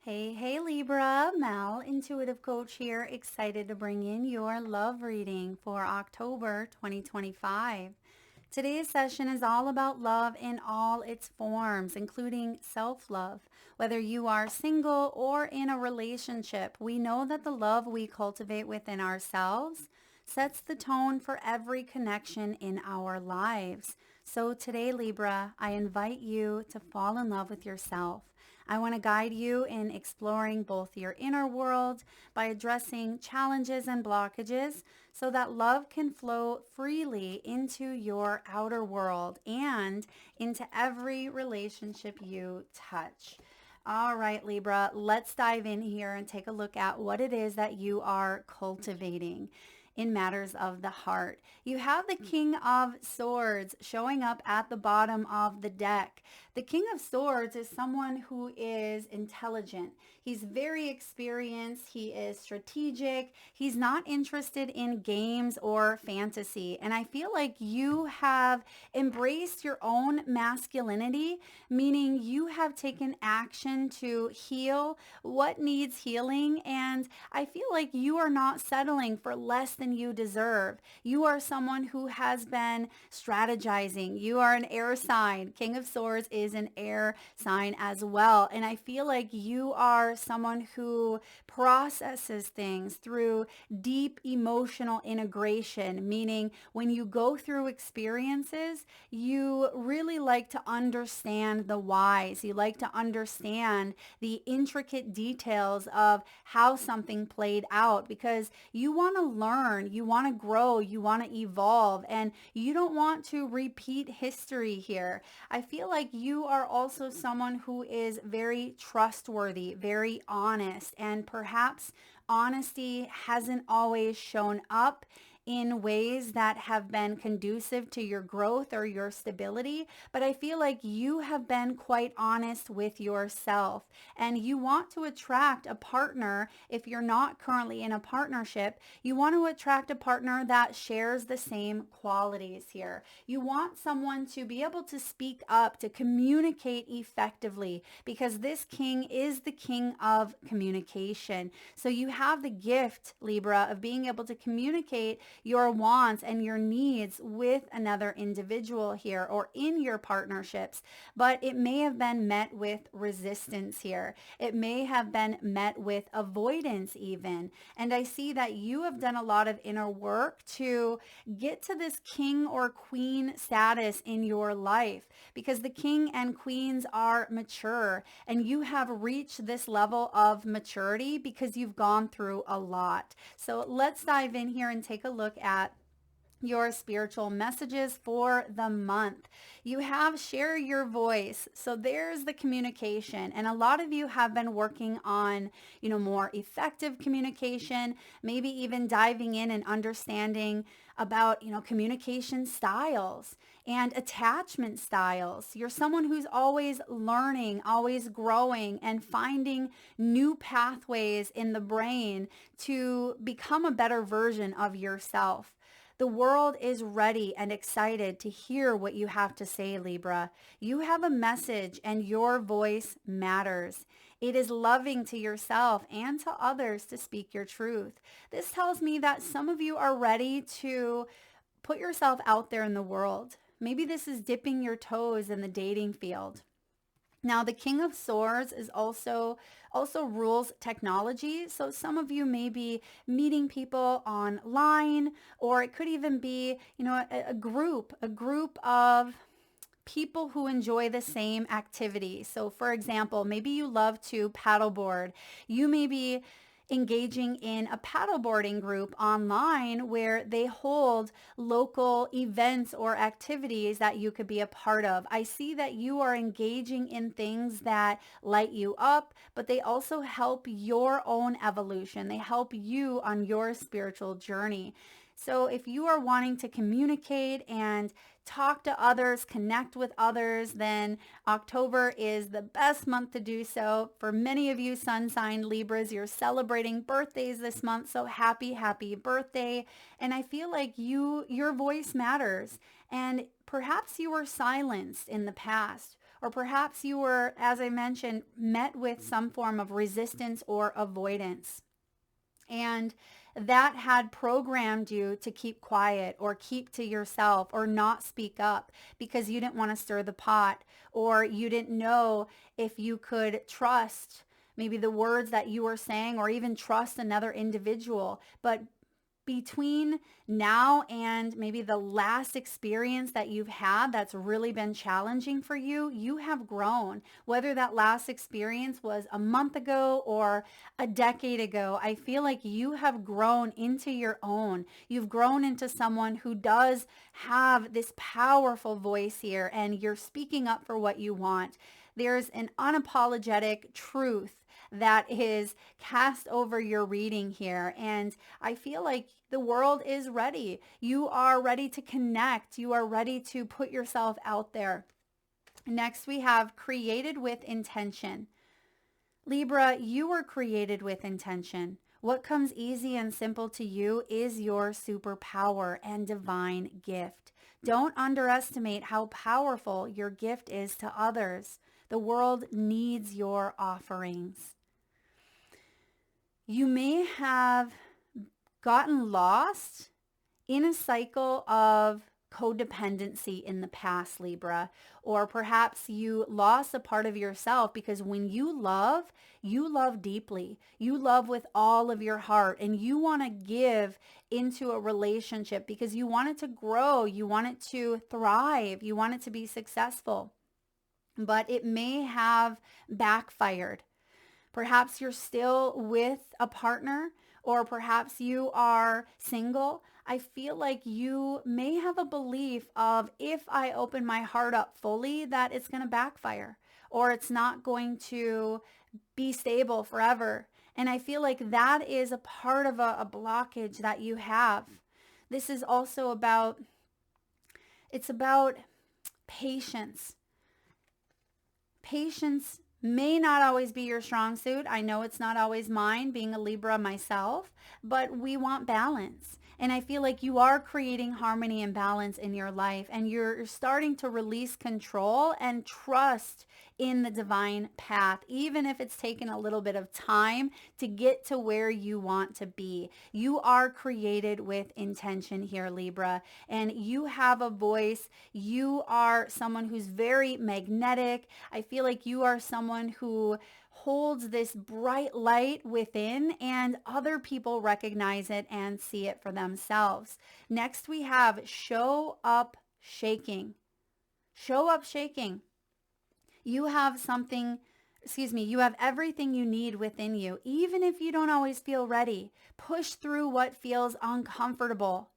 Hey, Libra, Mel, intuitive coach here, excited to bring in your love reading for October 2025. Today's session is all about love in all its forms, including self-love. Whether you are single or in a relationship, we know that the love we cultivate within ourselves sets the tone for every connection in our lives. So today, Libra, I invite you to fall in love with yourself. I want to guide you in exploring both your inner world by addressing challenges and blockages so that love can flow freely into your outer world and into every relationship you touch. All right, Libra, let's dive in here and take a look at what it is that you are cultivating in matters of the heart. You have the King of Swords showing up at the bottom of the deck. The King of Swords is someone who is intelligent. He's very experienced. He is strategic. He's not interested in games or fantasy. And I feel like you have embraced your own masculinity, meaning you have taken action to heal what needs healing. And I feel like you are not settling for less than you deserve. You are someone who has been strategizing. You are an air sign. King of Swords is an air sign as well. And I feel like you are someone who processes things through deep emotional integration, meaning when you go through experiences, you really like to understand the whys. You like to understand the intricate details of how something played out because you want to learn, you want to grow, you want to evolve, and you don't want to repeat history here. I feel like you are also someone who is very trustworthy, very honest, and perhaps honesty hasn't always shown up in ways that have been conducive to your growth or your stability, but I feel like you have been quite honest with yourself and you want to attract a partner. If you're not currently in a partnership, you want to attract a partner that shares the same qualities here. You want someone to be able to speak up, to communicate effectively, because this king is the king of communication. So you have the gift, Libra, of being able to communicate your wants and your needs with another individual here or in your partnerships, but it may have been met with resistance here. It may have been met with avoidance even. And I see that you have done a lot of inner work to get to this king or queen status in your life because the king and queens are mature and you have reached this level of maturity because you've gone through a lot. So let's dive in here and take a look at your spiritual messages for the month. You have share your voice. So there's the communication. And a lot of you have been working on, more effective communication, maybe even diving in and understanding about, communication styles and attachment styles. You're someone who's always learning, always growing and finding new pathways in the brain to become a better version of yourself. The world is ready and excited to hear what you have to say, Libra. You have a message and your voice matters. It is loving to yourself and to others to speak your truth. This tells me that some of you are ready to put yourself out there in the world. Maybe this is dipping your toes in the dating field. Now, the King of Swords is also rules technology. So some of you may be meeting people online, or it could even be, a group of people who enjoy the same activity. So for example, maybe you love to paddleboard. You may be engaging in a paddleboarding group online where they hold local events or activities that you could be a part of. I see that you are engaging in things that light you up, but they also help your own evolution. They help you on your spiritual journey. So if you are wanting to communicate and talk to others, connect with others, then October is the best month to do so. For many of you sun sign Libras, you're celebrating birthdays this month. So happy birthday. And I feel like your voice matters. And perhaps you were silenced in the past, Or perhaps you were, as I mentioned, met with some form of resistance or avoidance. And that had programmed you to keep quiet or keep to yourself or not speak up because you didn't want to stir the pot, or you didn't know if you could trust maybe the words that you were saying, or even trust another individual. But between now and maybe the last experience that you've had that's really been challenging for you, you have grown. Whether that last experience was a month ago or a decade ago, I feel like you have grown into your own. You've grown into someone who does have this powerful voice here, and you're speaking up for what you want. There's an unapologetic truth that is cast over your reading here. And I feel like the world is ready. You are ready to connect. You are ready to put yourself out there. Next, we have created with intention. Libra, you were created with intention. What comes easy and simple to you is your superpower and divine gift. Don't underestimate how powerful your gift is to others. The world needs your offerings. You may have gotten lost in a cycle of codependency in the past, Libra, or perhaps you lost a part of yourself because when you love deeply. You love with all of your heart, and you want to give into a relationship because you want it to grow, you want it to thrive, you want it to be successful. But it may have backfired. Perhaps you're still with a partner, or perhaps you are single. I feel like you may have a belief of, if I open my heart up fully, that it's going to backfire, or it's not going to be stable forever. And I feel like that is a part of a blockage that you have. This is also about, it's about patience. Patience may not always be your strong suit. I know it's not always mine, being a Libra myself, but we want balance. And I feel like you are creating harmony and balance in your life, and you're starting to release control and trust in the divine path, even if it's taken a little bit of time to get to where you want to be. You are created with intention here, Libra, and you have a voice. You are someone who's very magnetic. I feel like you are someone who holds this bright light within, and other people recognize it and see it for themselves. Next, we have show up shaking. Show up shaking. You have you have everything you need within you, even if you don't always feel ready. Push through what feels uncomfortable.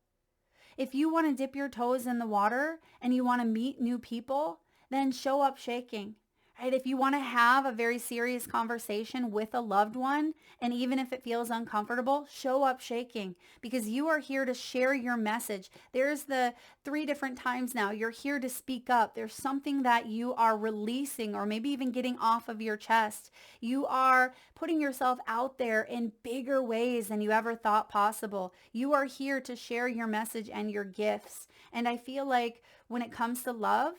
If you want to dip your toes in the water and you want to meet new people, then show up shaking. Right? If you want to have a very serious conversation with a loved one, and even if it feels uncomfortable, show up shaking, because you are here to share your message. There's the 3 different times now. You're here to speak up. There's something that you are releasing, or maybe even getting off of your chest. You are putting yourself out there in bigger ways than you ever thought possible. You are here to share your message and your gifts. And I feel like when it comes to love,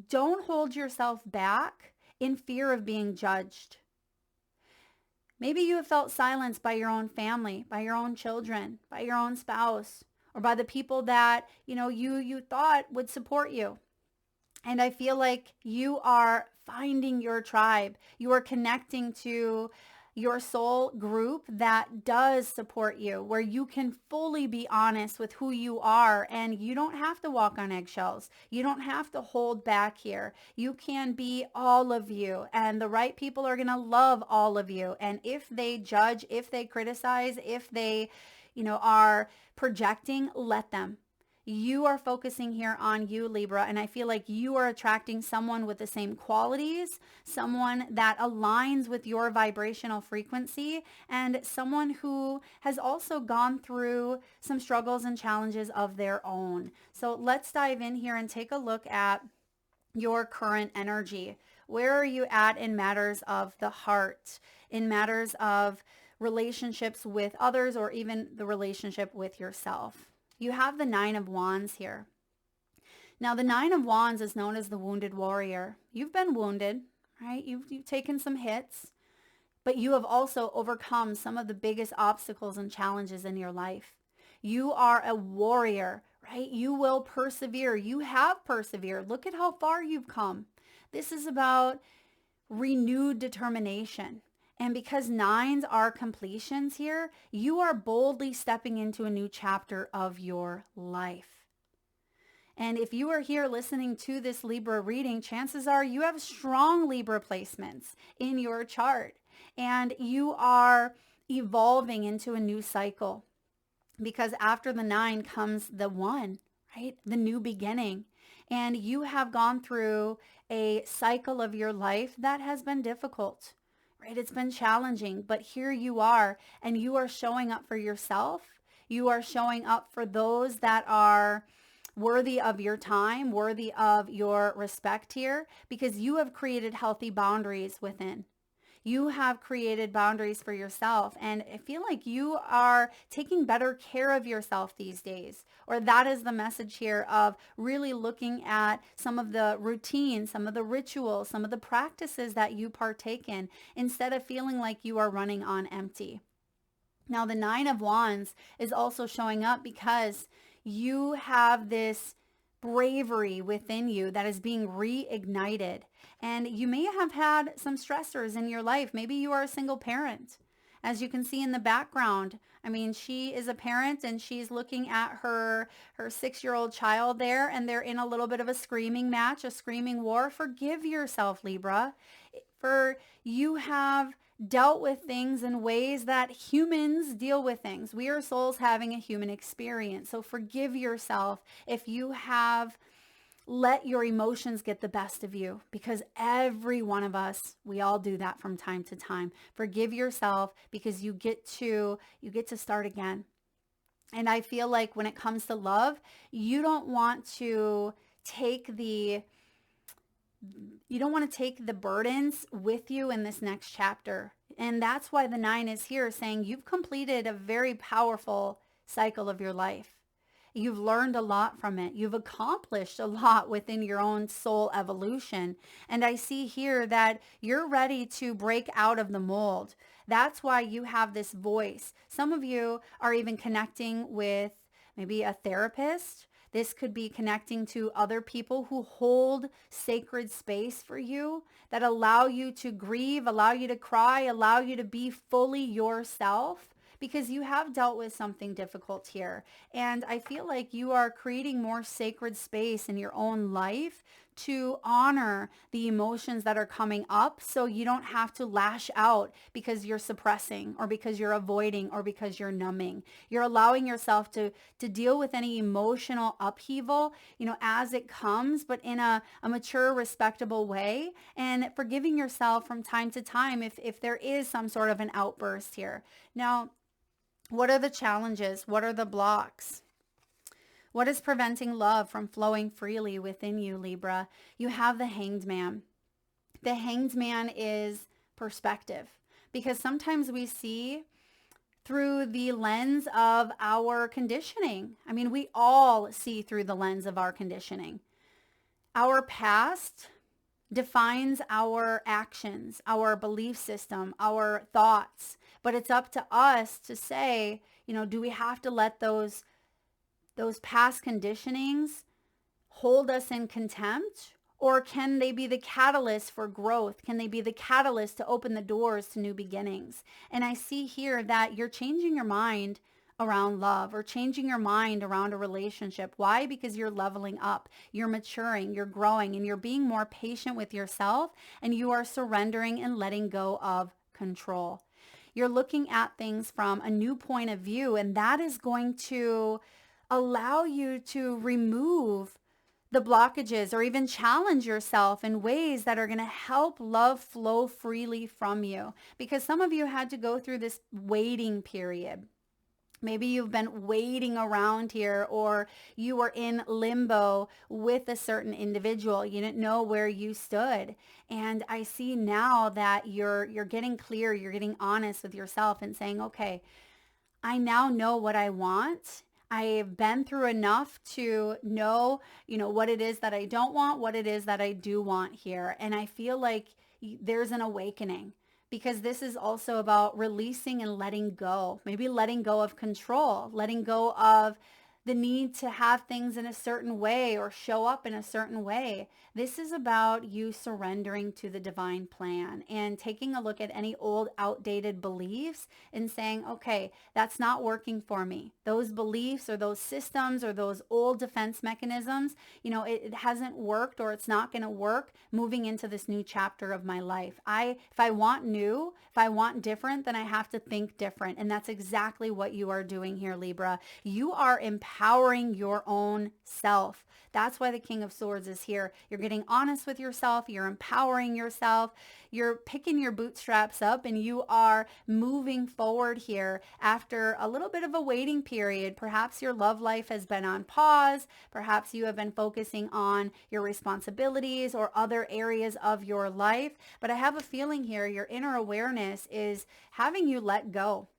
don't hold yourself back in fear of being judged. Maybe you have felt silenced by your own family, by your own children, by your own spouse, or by the people that, you thought would support you. And I feel like you are finding your tribe. You are connecting to your soul group that does support you, where you can fully be honest with who you are, and you don't have to walk on eggshells. You don't have to hold back here. You can be all of you, and the right people are going to love all of you. And if they judge, if they criticize, if they, are projecting, let them. You are focusing here on you, Libra, and I feel like you are attracting someone with the same qualities, someone that aligns with your vibrational frequency, and someone who has also gone through some struggles and challenges of their own. So let's dive in here and take a look at your current energy. Where are you at in matters of the heart, in matters of relationships with others, or even the relationship with yourself? You have the 9 of Wands here. Now, the Nine of Wands is known as the wounded warrior. You've been wounded, right? You've taken some hits, but you have also overcome some of the biggest obstacles and challenges in your life. You are a warrior, right? You will persevere. You have persevered. Look at how far you've come. This is about renewed determination. And because nines are completions here, you are boldly stepping into a new chapter of your life. And if you are here listening to this Libra reading, chances are you have strong Libra placements in your chart and you are evolving into a new cycle, because after the 9 comes the 1, right? The new beginning. And you have gone through a cycle of your life that has been difficult, right? It's been challenging, but here you are, and you are showing up for yourself. You are showing up for those that are worthy of your time, worthy of your respect here, because you have created healthy boundaries within. You have created boundaries for yourself, and I feel like you are taking better care of yourself these days. Or that is the message here of really looking at some of the routines, some of the rituals, some of the practices that you partake in, instead of feeling like you are running on empty. Now, the 9 of Wands is also showing up because you have this bravery within you that is being reignited. And you may have had some stressors in your life. Maybe you are a single parent. As you can see in the background, I mean, she is a parent and she's looking at her 6-year-old child there, and they're in a little bit of a screaming match, a screaming war. Forgive yourself, Libra, for you have dealt with things in ways that humans deal with things. We are souls having a human experience. So forgive yourself if you have let your emotions get the best of you, because every one of us, we all do that from time to time. Forgive yourself, because you get to start again. And I feel like when it comes to love, you don't want to take the burdens with you in this next chapter. And that's why the 9 is here, saying you've completed a very powerful cycle of your life. You've learned a lot from it. You've accomplished a lot within your own soul evolution. And I see here that you're ready to break out of the mold. That's why you have this voice. Some of you are even connecting with maybe a therapist. This could be connecting to other people who hold sacred space for you, that allow you to grieve, allow you to cry, allow you to be fully yourself, because you have dealt with something difficult here. And I feel like you are creating more sacred space in your own life to honor the emotions that are coming up, so you don't have to lash out because you're suppressing, or because you're avoiding, or because you're numbing. You're allowing yourself to deal with any emotional upheaval, as it comes, but in a mature, respectable way, and forgiving yourself from time to time if there is some sort of an outburst here. Now, what are the challenges? What are the blocks? What is preventing love from flowing freely within you, Libra? You have the Hanged Man. The Hanged Man is perspective, because sometimes we see through the lens of our conditioning. I mean, we all see through the lens of our conditioning. Our past defines our actions, our belief system, our thoughts. But it's up to us to say, do we have to let those past conditionings hold us in contempt? Or can they be the catalyst for growth? Can they be the catalyst to open the doors to new beginnings? And I see here that you're changing your mind around love, or changing your mind around a relationship. Why? Because you're leveling up, you're maturing, you're growing, and you're being more patient with yourself, and you are surrendering and letting go of control. You're looking at things from a new point of view, and that is going to allow you to remove the blockages, or even challenge yourself in ways that are going to help love flow freely from you. Because some of you had to go through this waiting period. Maybe you've been waiting around here, or you were in limbo with a certain individual. You didn't know where you stood. And I see now that you're getting clear, you're getting honest with yourself and saying, okay, I now know what I want. I've been through enough to know, what it is that I don't want, what it is that I do want here. And I feel like there's an awakening, because this is also about releasing and letting go, maybe letting go of control, letting go of the need to have things in a certain way or show up in a certain way. This is about you surrendering to the divine plan and taking a look at any old outdated beliefs and saying, okay, that's not working for me. Those beliefs or those systems or those old defense mechanisms, it hasn't worked, or it's not going to work moving into this new chapter of my life. If I want new, if I want different, then I have to think different. And that's exactly what you are doing here, Libra. You are empowering your own self. That's why the King of Swords is here. You're getting honest with yourself. You're empowering yourself. You're picking your bootstraps up, and you are moving forward here after a little bit of a waiting period. Perhaps your love life has been on pause. Perhaps you have been focusing on your responsibilities or other areas of your life. But I have a feeling here, your inner awareness is having you let go.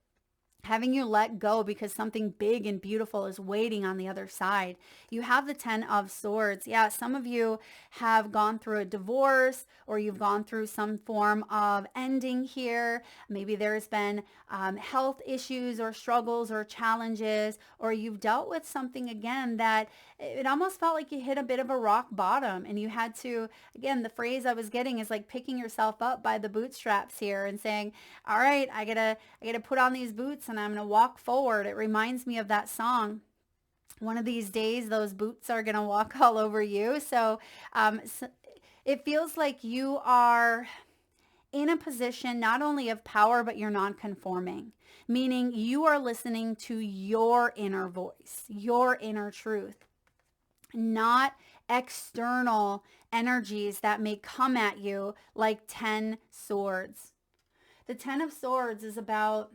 Having you let go, because something big and beautiful is waiting on the other side. You have the 10 of Swords. Yeah, some of you have gone through a divorce, or you've gone through some form of ending here. Maybe there's been health issues or struggles or challenges, or you've dealt with something again that it almost felt like you hit a bit of a rock bottom, and you had to, again, the phrase I was getting is like picking yourself up by the bootstraps here and saying, all right, I gotta put on these boots and I'm going to walk forward. It reminds me of that song. One of these days, those boots are going to walk all over you. So it feels like you are in a position not only of power, but you're non-conforming, meaning you are listening to your inner voice, your inner truth, not external energies that may come at you like 10 swords. The 10 of Swords is about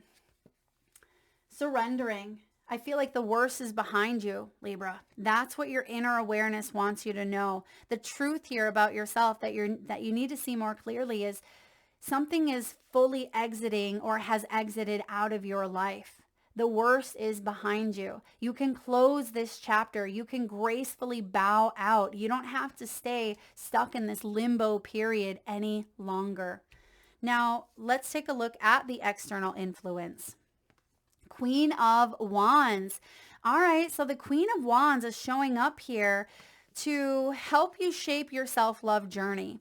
surrendering. I feel like the worst is behind you, Libra. That's what your inner awareness wants you to know. The truth here about yourself that you need to see more clearly is something is fully exiting or has exited out of your life. The worst is behind you. You can close this chapter. You can gracefully bow out. You don't have to stay stuck in this limbo period any longer. Now, let's take a look at the external influence. Queen of Wands. All right, so the Queen of Wands is showing up here to help you shape your self-love journey.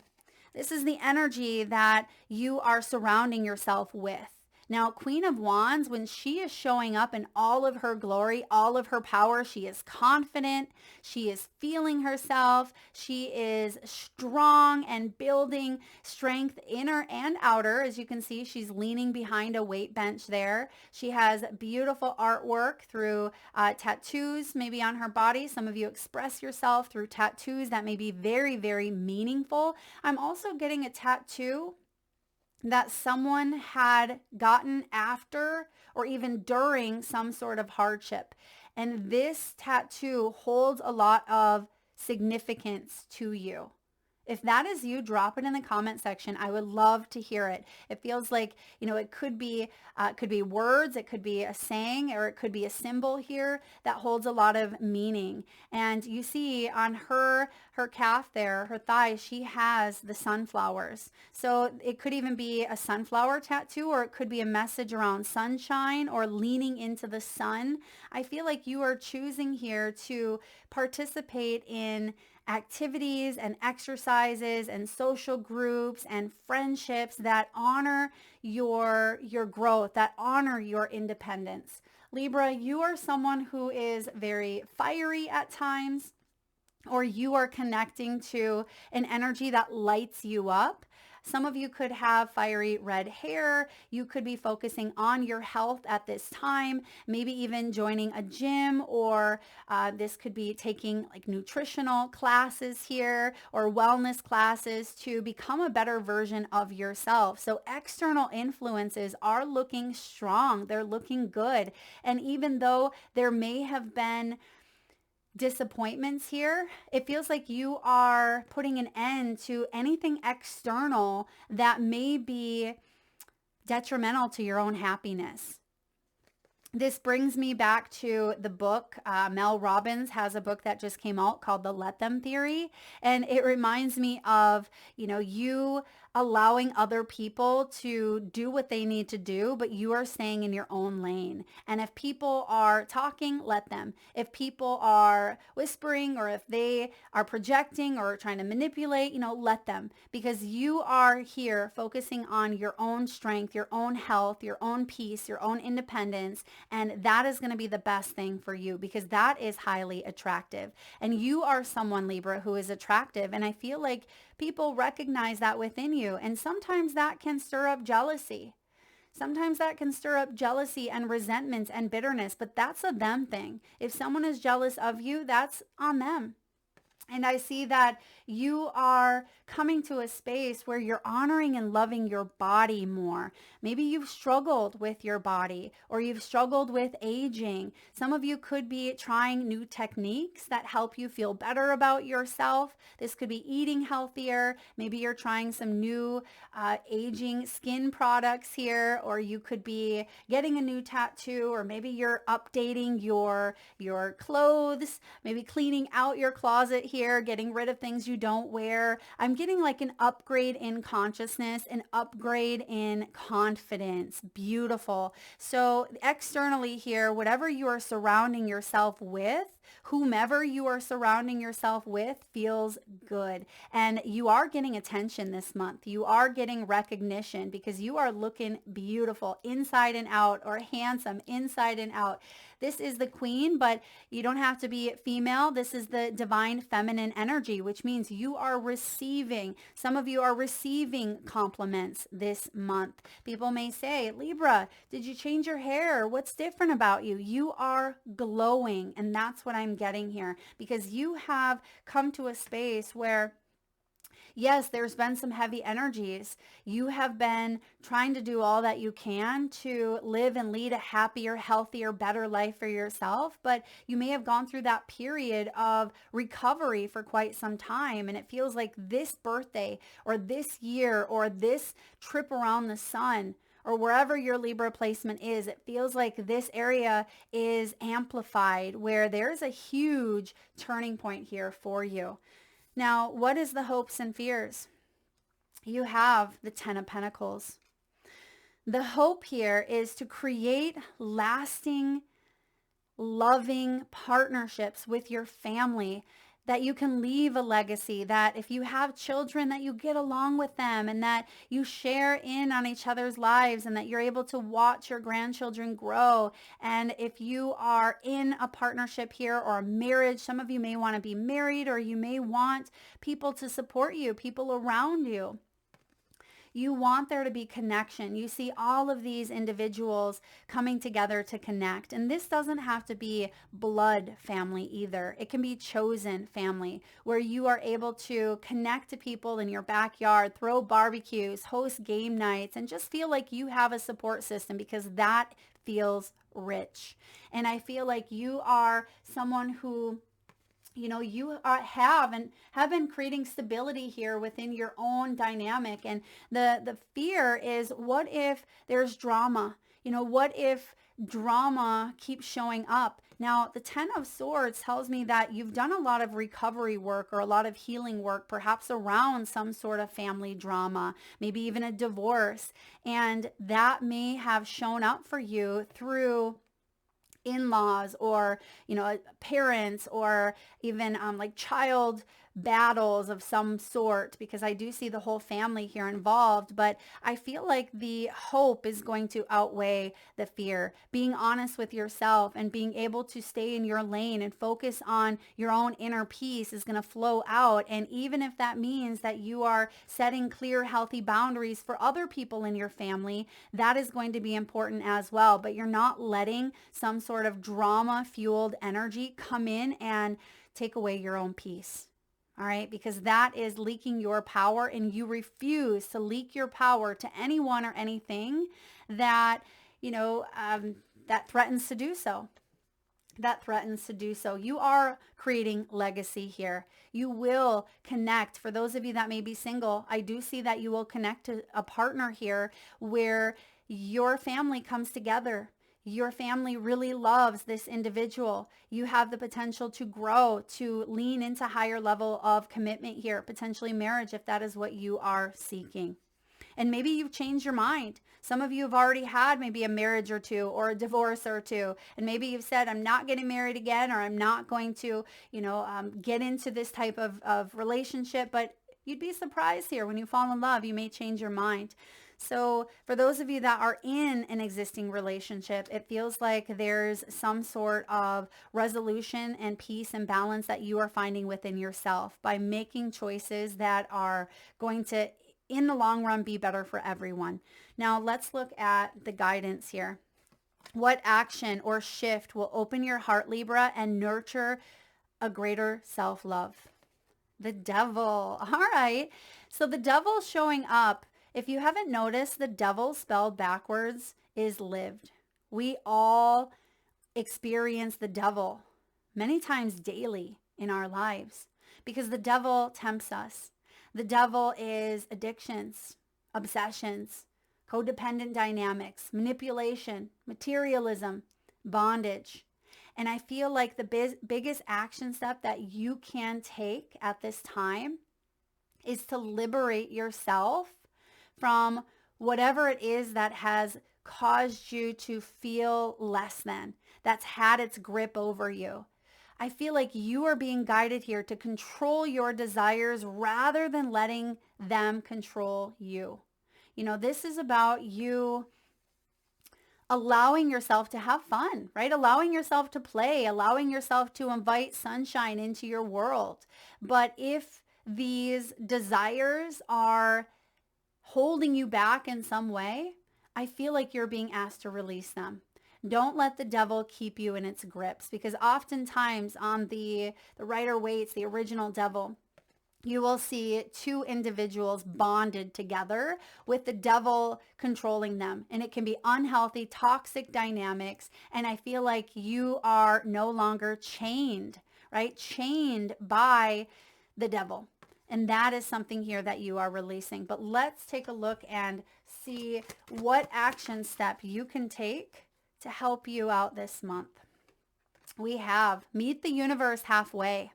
This is the energy that you are surrounding yourself with. Now, Queen of Wands, when she is showing up in all of her glory, all of her power, she is confident, she is feeling herself, she is strong and building strength inner and outer. As you can see, she's leaning behind a weight bench there. She has beautiful artwork through tattoos, maybe on her body. Some of you express yourself through tattoos that may be very, very meaningful. I'm also getting a tattoo that someone had gotten after or even during some sort of hardship. And this tattoo holds a lot of significance to you. If that is you, drop it in the comment section. I would love to hear it. It feels like, it could be words, it could be a saying, or it could be a symbol here that holds a lot of meaning. And you see on her calf there, her thigh, she has the sunflowers. So it could even be a sunflower tattoo, or it could be a message around sunshine or leaning into the sun. I feel like you are choosing here to participate in activities and exercises and social groups and friendships that honor your growth, that honor your independence. Libra, you are someone who is very fiery at times, or you are connecting to an energy that lights you up. Some of you could have fiery red hair. You could be focusing on your health at this time, maybe even joining a gym, or this could be taking like nutritional classes here or wellness classes to become a better version of yourself. So external influences are looking strong. They're looking good. And even though there may have been disappointments here, it feels like you are putting an end to anything external that may be detrimental to your own happiness. This brings me back to the book. Mel Robbins has a book that just came out called The Let Them Theory. And it reminds me of, you allowing other people to do what they need to do, but you are staying in your own lane. And if people are talking, let them. If people are whispering, or if they are projecting or trying to manipulate, let them. Because you are here focusing on your own strength, your own health, your own peace, your own independence. And that is going to be the best thing for you, because that is highly attractive. And you are someone, Libra, who is attractive. And I feel like people recognize that within you. And sometimes that can stir up jealousy. Sometimes that can stir up jealousy and resentments and bitterness, but that's a them thing. If someone is jealous of you, that's on them. And I see that you are coming to a space where you're honoring and loving your body more. Maybe you've struggled with your body, or you've struggled with aging. Some of you could be trying new techniques that help you feel better about yourself. This could be eating healthier. Maybe you're trying some new aging skin products here, or you could be getting a new tattoo, or maybe you're updating your clothes, maybe cleaning out your closet here, getting rid of things you don't wear. I'm getting like an upgrade in consciousness, an upgrade in confidence. Beautiful. So externally here, whatever you are surrounding yourself with, whomever you are surrounding yourself with, feels good. And you are getting attention this month. You are getting recognition because you are looking beautiful inside and out, or handsome inside and out. This is the queen, but you don't have to be female. This is the divine feminine energy, which means you are receiving. Some of you are receiving compliments this month. People may say, Libra, did you change your hair? What's different about you? You are glowing. And that's what I'm getting here, because you have come to a space where, yes, there's been some heavy energies. You have been trying to do all that you can to live and lead a happier, healthier, better life for yourself, but you may have gone through that period of recovery for quite some time, and it feels like this birthday or this year or this trip around the sun, or wherever your Libra placement is, it feels like this area is amplified, where there's a huge turning point here for you. Now, what is the hopes and fears? You have the Ten of Pentacles. The hope here is to create lasting, loving partnerships with your family, that you can leave a legacy, that if you have children, that you get along with them, and that you share in on each other's lives, and that you're able to watch your grandchildren grow. And if you are in a partnership here, or a marriage, some of you may want to be married, or you may want people to support you, people around you. You want there to be connection. You see all of these individuals coming together to connect. And this doesn't have to be blood family either. It can be chosen family, where you are able to connect to people in your backyard, throw barbecues, host game nights, and just feel like you have a support system, because that feels rich. And I feel like you are someone who, you have been creating stability here within your own dynamic. And the fear is, what if there's drama? What if drama keeps showing up? Now, the Ten of Swords tells me that you've done a lot of recovery work, or a lot of healing work, perhaps around some sort of family drama, maybe even a divorce. And that may have shown up for you through in-laws, or parents, or even like child battles of some sort, because I do see the whole family here involved. But I feel like the hope is going to outweigh the fear. Being honest with yourself and being able to stay in your lane and focus on your own inner peace is going to flow out. And even if that means that you are setting clear, healthy boundaries for other people in your family, that is going to be important as well. But you're not letting some sort of drama-fueled energy come in and take away your own peace. All right, because that is leaking your power, and you refuse to leak your power to anyone or anything that, that threatens to do so. You are creating legacy here. You will connect. For those of you that may be single, I do see that you will connect to a partner here where your family comes together. Your family really loves this individual. You have the potential to grow, to lean into higher level of commitment here, potentially marriage if that is what you are seeking. And maybe you've changed your mind. Some of you have already had maybe a marriage or two or a divorce or two. And maybe you've said, I'm not getting married again, or I'm not going to, get into this type of relationship. But you'd be surprised here when you fall in love, you may change your mind. So for those of you that are in an existing relationship, it feels like there's some sort of resolution and peace and balance that you are finding within yourself by making choices that are going to, in the long run, be better for everyone. Now let's look at the guidance here. What action or shift will open your heart, Libra, and nurture a greater self-love? The devil. All right. So the devil showing up. If you haven't noticed, the devil spelled backwards is lived. We all experience the devil many times daily in our lives because the devil tempts us. The devil is addictions, obsessions, codependent dynamics, manipulation, materialism, bondage. And I feel like the biggest action step that you can take at this time is to liberate yourself from whatever it is that has caused you to feel less than, that's had its grip over you. I feel like you are being guided here to control your desires rather than letting them control you. This is about you allowing yourself to have fun, right? Allowing yourself to play, allowing yourself to invite sunshine into your world. But if these desires are holding you back in some way, I feel like you're being asked to release them. Don't let the devil keep you in its grips, because oftentimes on the Rider-Waite's, the original devil, you will see two individuals bonded together with the devil controlling them. And it can be unhealthy, toxic dynamics. And I feel like you are no longer chained, right? Chained by the devil. And that is something here that you are releasing. But let's take a look and see what action step you can take to help you out this month. We have meet the universe halfway.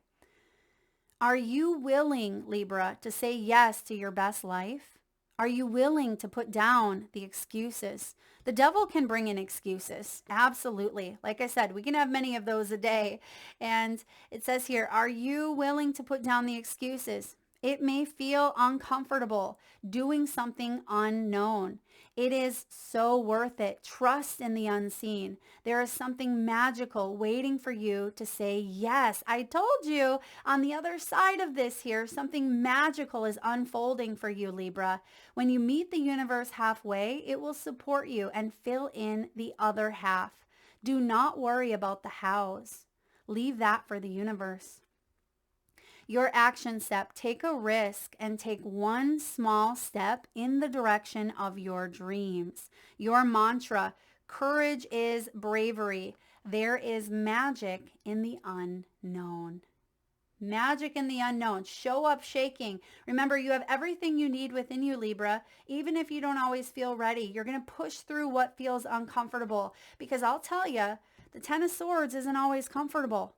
Are you willing, Libra, to say yes to your best life? Are you willing to put down the excuses? The devil can bring in excuses. Absolutely. Like I said, we can have many of those a day. And it says here, are you willing to put down the excuses? It may feel uncomfortable doing something unknown. It is so worth it. Trust in the unseen. There is something magical waiting for you to say yes. I told you on the other side of this here, something magical is unfolding for you, Libra. When you meet the universe halfway, it will support you and fill in the other half. Do not worry about the hows. Leave that for the universe. Your action step, take a risk and take one small step in the direction of your dreams. Your mantra, courage is bravery. There is magic in the unknown. Magic in the unknown. Show up shaking. Remember, you have everything you need within you, Libra. Even if you don't always feel ready, you're going to push through what feels uncomfortable. Because I'll tell you, the Ten of Swords isn't always comfortable.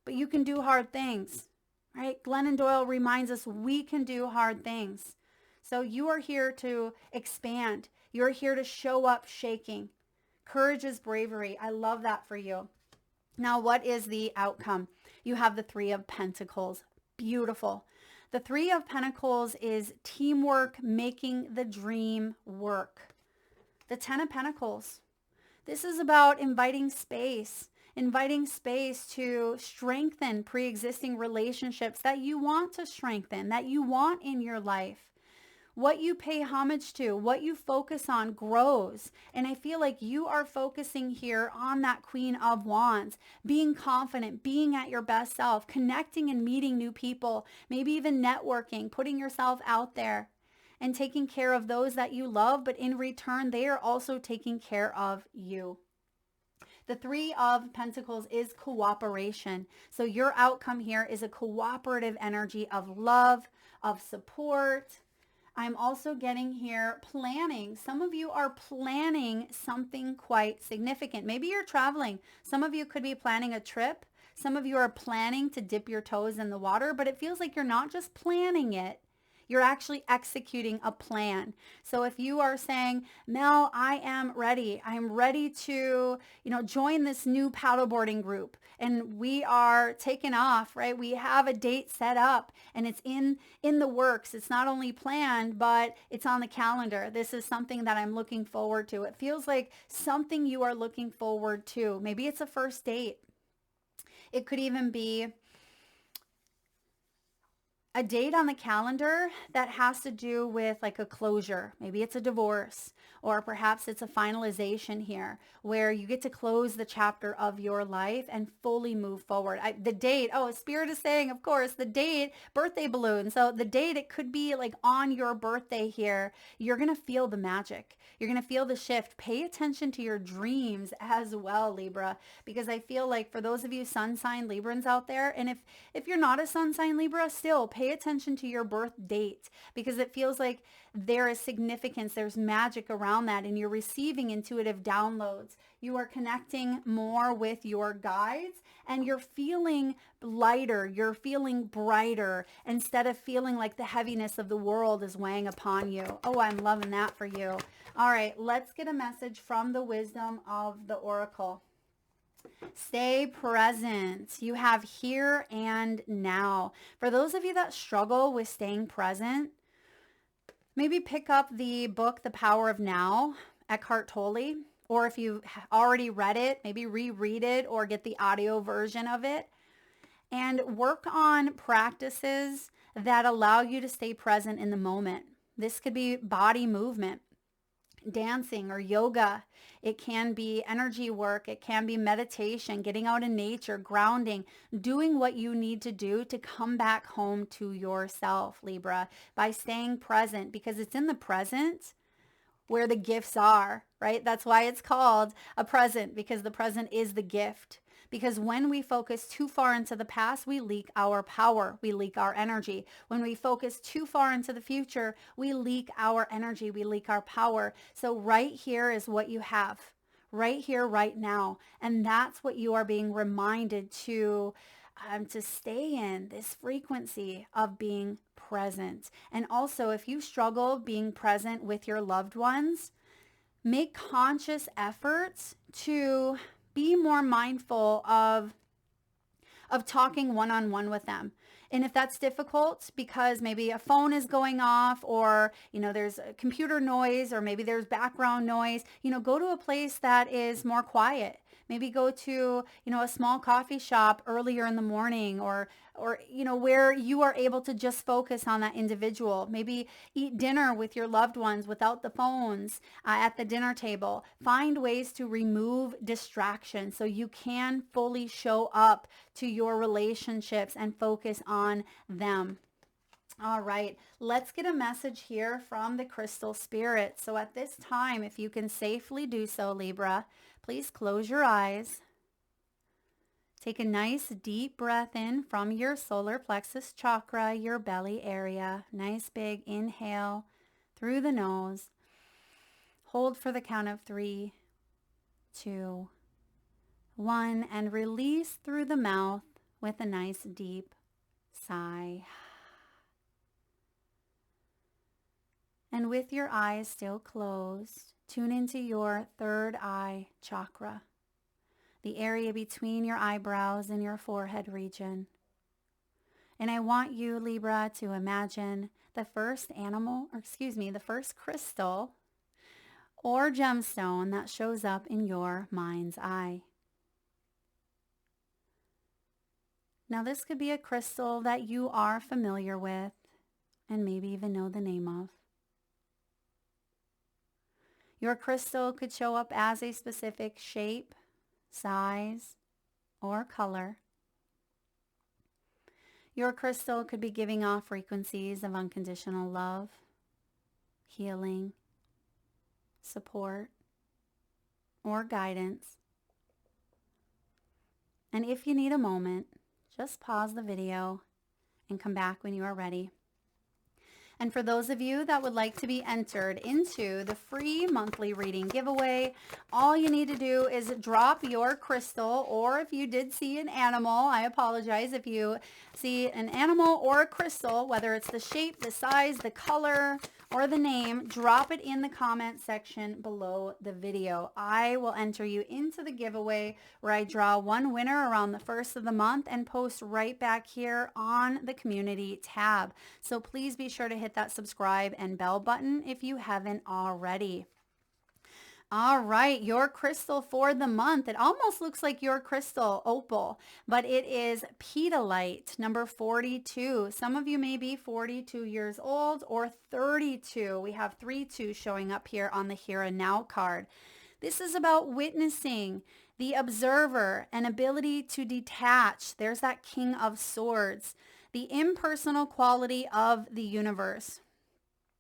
But you can do hard things. Right? Glennon Doyle reminds us we can do hard things. So you are here to expand. You're here to show up shaking. Courage is bravery. I love that for you. Now, what is the outcome? You have the Three of Pentacles. Beautiful. The Three of Pentacles is teamwork, making the dream work. The Ten of Pentacles. This is about inviting space to strengthen pre-existing relationships that you want to strengthen, that you want in your life. What you pay homage to, what you focus on grows. And I feel like you are focusing here on that Queen of Wands, being confident, being at your best self, connecting and meeting new people, maybe even networking, putting yourself out there and taking care of those that you love. But in return, they are also taking care of you. The Three of Pentacles is cooperation. So your outcome here is a cooperative energy of love, of support. I'm also getting here planning. Some of you are planning something quite significant. Maybe you're traveling. Some of you could be planning a trip. Some of you are planning to dip your toes in the water, but it feels like you're not just planning it. You're actually executing a plan. So if you are saying, Mel, I am ready. I'm ready to, join this new paddleboarding group, and we are taking off, right? We have a date set up and it's in the works. It's not only planned, but it's on the calendar. This is something that I'm looking forward to. It feels like something you are looking forward to. Maybe it's a first date. It could even be a date on the calendar that has to do with like a closure. Maybe it's a divorce, or perhaps it's a finalization here where you get to close the chapter of your life and fully move forward. The date, Spirit is saying, of course, the date, birthday balloon. So the date, it could be like on your birthday here. You're going to feel the magic. You're going to feel the shift. Pay attention to your dreams as well, Libra, because I feel like for those of you sun sign Librans out there, and if you're not a sun sign Libra, still pay attention to your birth date, because it feels like there is significance, there's magic around that, and you're receiving intuitive downloads. You are connecting more with your guides, and you're feeling lighter, you're feeling brighter, instead of feeling like the heaviness of the world is weighing upon you. Oh, I'm loving that for you. All right, let's get a message from the wisdom of the oracle. Stay present. You have here and now. For those of you that struggle with staying present, maybe pick up the book, The Power of Now, Eckhart Tolle. Or if you've already read it, maybe reread it or get the audio version of it. And work on practices that allow you to stay present in the moment. This could be body movement, dancing or yoga. It can be energy work. It can be meditation, getting out in nature, grounding, doing what you need to do to come back home to yourself, Libra, by staying present, because it's in the present where the gifts are, right? That's why it's called a present, because the present is the gift. Because when we focus too far into the past, we leak our power, we leak our energy. When we focus too far into the future, we leak our energy, we leak our power. So right here is what you have, right here, right now. And that's what you are being reminded to stay in, this frequency of being present. And also, if you struggle being present with your loved ones, make conscious efforts to be more mindful of talking one-on-one with them. And if that's difficult because maybe a phone is going off, or, there's a computer noise, or maybe there's background noise, go to a place that is more quiet. Maybe go to, a small coffee shop earlier in the morning, or, where you are able to just focus on that individual. Maybe eat dinner with your loved ones without the phones at the dinner table. Find ways to remove distractions so you can fully show up to your relationships and focus on them. All right, let's get a message here from the crystal spirit. So at this time, if you can safely do so, Libra, please close your eyes. Take a nice deep breath in from your solar plexus chakra, your belly area. Nice big inhale through the nose. Hold for the count of 3, 2, 1, and release through the mouth with a nice deep sigh. And with your eyes still closed, tune into your third eye chakra, the area between your eyebrows and your forehead region. And I want you, Libra, to imagine the first the first crystal or gemstone that shows up in your mind's eye. Now, this could be a crystal that you are familiar with and maybe even know the name of. Your crystal could show up as a specific shape, size, or color. Your crystal could be giving off frequencies of unconditional love, healing, support, or guidance. And if you need a moment, just pause the video and come back when you are ready. And for those of you that would like to be entered into the free monthly reading giveaway, all you need to do is drop your crystal, or if you did see an animal, I apologize if you see an animal or a crystal, whether it's the shape, the size, the color, or the name, drop it in the comment section below the video. I will enter you into the giveaway where I draw one winner around the first of the month and post right back here on the community tab. So please be sure to hit that subscribe and bell button if you haven't already. All right, your crystal for the month. It almost looks like your crystal opal, but it is pedalite, number 42. Some of you may be 42 years old or 32. We have 3-2 showing up here on the Here and Now card. This is about witnessing, the observer, an ability to detach. There's that King of Swords, the impersonal quality of the universe.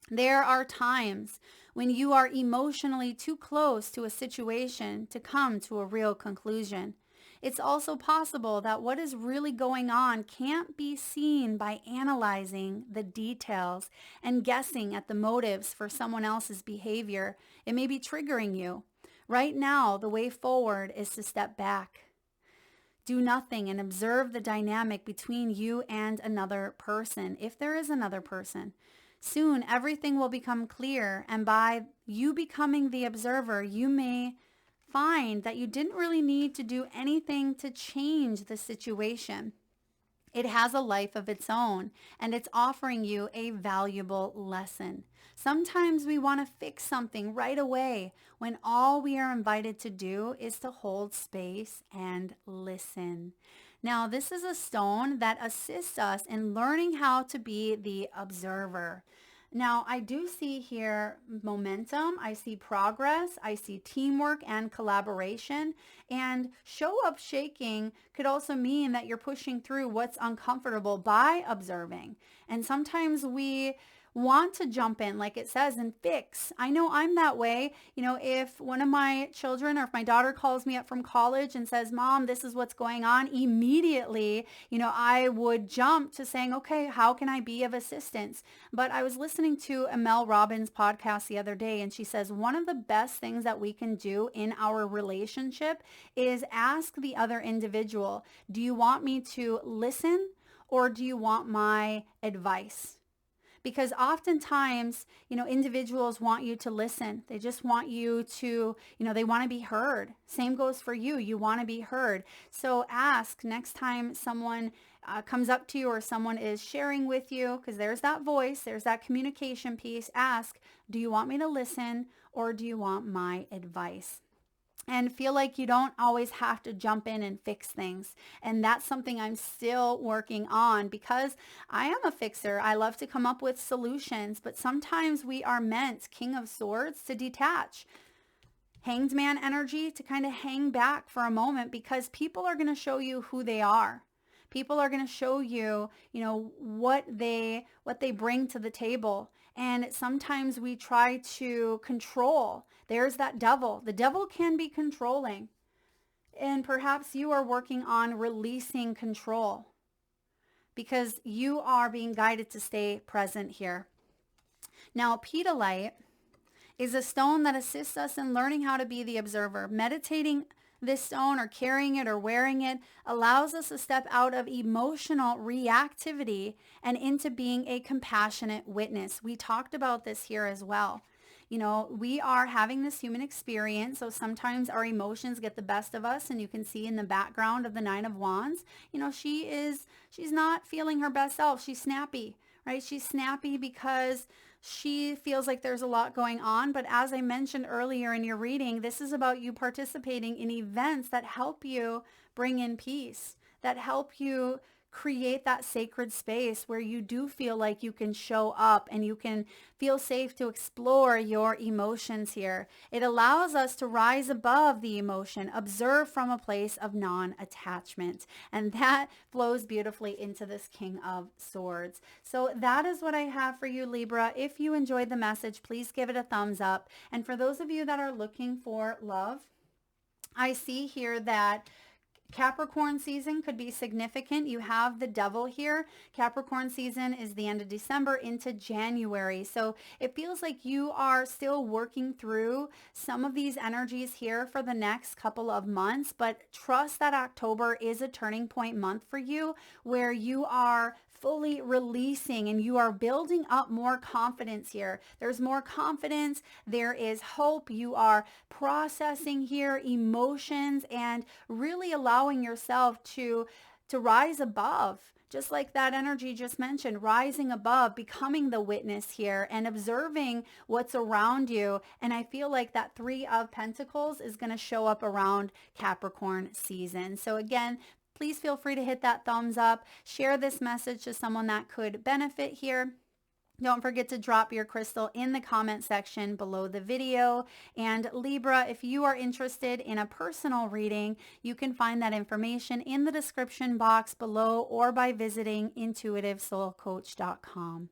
There are times when you are emotionally too close to a situation to come to a real conclusion. It's also possible that what is really going on can't be seen by analyzing the details and guessing at the motives for someone else's behavior. It may be triggering you. Right now, the way forward is to step back. Do nothing and observe the dynamic between you and another person, if there is another person. Soon, everything will become clear, and by you becoming the observer, you may find that you didn't really need to do anything to change the situation. It has a life of its own, and it's offering you a valuable lesson. Sometimes we want to fix something right away when all we are invited to do is to hold space and listen. Now, this is a stone that assists us in learning how to be the observer. Now, I do see here momentum, I see progress, I see teamwork and collaboration, and show up shaking could also mean that you're pushing through what's uncomfortable by observing. And sometimes we want to jump in, like it says, and fix. I know I'm that way. You know, if one of my children or if my daughter calls me up from college and says, Mom, this is what's going on, immediately, I would jump to saying, okay, how can I be of assistance? But I was listening to a Mel Robbins podcast the other day, and she says one of the best things that we can do in our relationship is ask the other individual, do you want me to listen or do you want my advice? Because oftentimes, individuals want you to listen. They just want you to, they want to be heard. Same goes for you. You want to be heard. So ask next time someone comes up to you or someone is sharing with you, because there's that voice, there's that communication piece. Ask, do you want me to listen or do you want my advice? And feel like you don't always have to jump in and fix things. And that's something I'm still working on because I am a fixer. I love to come up with solutions, but sometimes we are meant, King of Swords, to detach. Hanged Man energy, to kind of hang back for a moment, because people are going to show you who they are. People are going to show you, what they bring to the table. And sometimes we try to control. There's that devil. The devil can be controlling. And perhaps you are working on releasing control because you are being guided to stay present here. Now, pedalite is a stone that assists us in learning how to be the observer. Meditating this stone or carrying it or wearing it allows us to step out of emotional reactivity and into being a compassionate witness. We talked about this here as well. We are having this human experience, so sometimes our emotions get the best of us, and you can see in the background of the Nine of Wands, she's not feeling her best self. She's snappy, right? She's snappy because she feels like there's a lot going on. But as I mentioned earlier in your reading, this is about you participating in events that help you bring in peace, that help you create that sacred space where you do feel like you can show up and you can feel safe to explore your emotions here. It allows us to rise above the emotion, observe from a place of non-attachment. And that flows beautifully into this King of Swords. So that is what I have for you, Libra. If you enjoyed the message, please give it a thumbs up. And for those of you that are looking for love, I see here that Capricorn season could be significant. You have the devil here. Capricorn season is the end of December into January. So it feels like you are still working through some of these energies here for the next couple of months, but trust that October is a turning point month for you where you are fully releasing and you are building up more confidence here. There's more confidence. There is hope. You are processing here emotions and really allowing yourself to rise above. Just like that energy just mentioned, rising above, becoming the witness here and observing what's around you. And I feel like that 3 of Pentacles is going to show up around Capricorn season. So again, please feel free to hit that thumbs up. Share this message to someone that could benefit here. Don't forget to drop your crystal in the comment section below the video. And Libra, if you are interested in a personal reading, you can find that information in the description box below or by visiting intuitivesoulcoach.com.